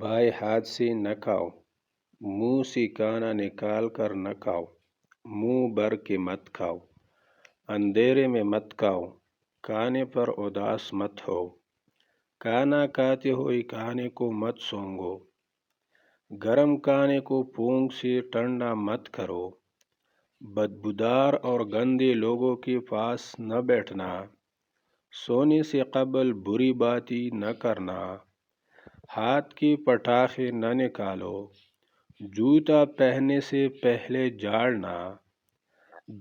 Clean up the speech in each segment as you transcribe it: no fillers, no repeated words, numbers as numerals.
بائیں ہاتھ سے نہ کھاؤ، منہ سے کھانا نکال کر نہ کھاؤ، منہ بھر کے مت کھاؤ، اندھیرے میں مت کھاؤ، کھانے پر اداس مت ہو، کھانا کھاتے ہوئے کھانے کو مت سونگو، گرم کھانے کو پونگ سے ٹھنڈا مت کرو، بدبودار اور گندے لوگوں کے پاس نہ بیٹھنا، سونے سے قبل بری باتیں نہ کرنا، ہاتھ کے پٹاخے نہ نکالو، جوتا پہننے سے پہلے جھاڑنا،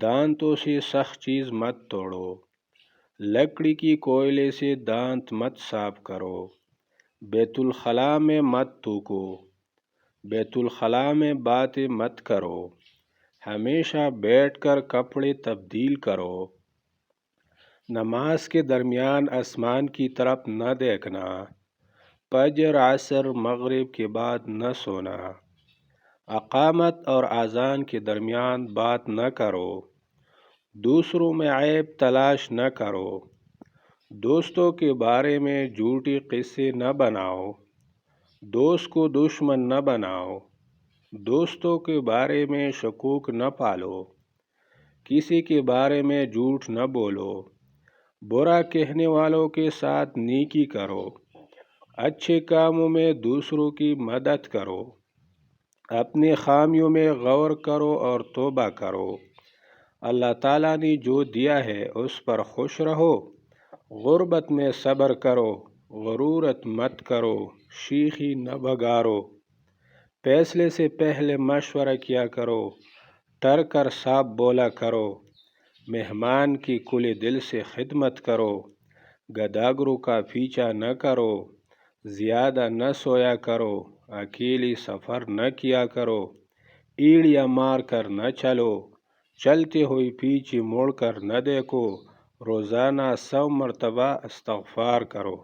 دانتوں سے سخت چیز مت توڑو، لکڑی کی کوئلے سے دانت مت صاف کرو، بیت الخلاء میں مت تھوکو، بیت الخلاء میں باتیں مت کرو، ہمیشہ بیٹھ کر کپڑے تبدیل کرو، نماز کے درمیان آسمان کی طرف نہ دیکھنا، فجر عصر مغرب کے بعد نہ سونا، اقامت اور اذان کے درمیان بات نہ کرو، دوسروں میں عیب تلاش نہ کرو، دوستوں کے بارے میں جھوٹے قصے نہ بناؤ، دوست کو دشمن نہ بناؤ، دوستوں کے بارے میں شکوک نہ پالو، کسی کے بارے میں جھوٹ نہ بولو، برا کہنے والوں کے ساتھ نیکی کرو، اچھے کاموں میں دوسروں کی مدد کرو، اپنی خامیوں میں غور کرو اور توبہ کرو، اللہ تعالیٰ نے جو دیا ہے اس پر خوش رہو، غربت میں صبر کرو، غرورت مت کرو، شیخی نہ بگارو، فیصلے سے پہلے مشورہ کیا کرو، ٹر کر صاف بولا کرو، مہمان کی کھلے دل سے خدمت کرو، گداگروں کا پیچھا نہ کرو، زیادہ نہ سویا کرو، اکیلی سفر نہ کیا کرو، ایڑیاں مار کر نہ چلو، چلتے ہوئے پیچھے موڑ کر نہ دیکھو، روزانہ 100 مرتبہ استغفار کرو۔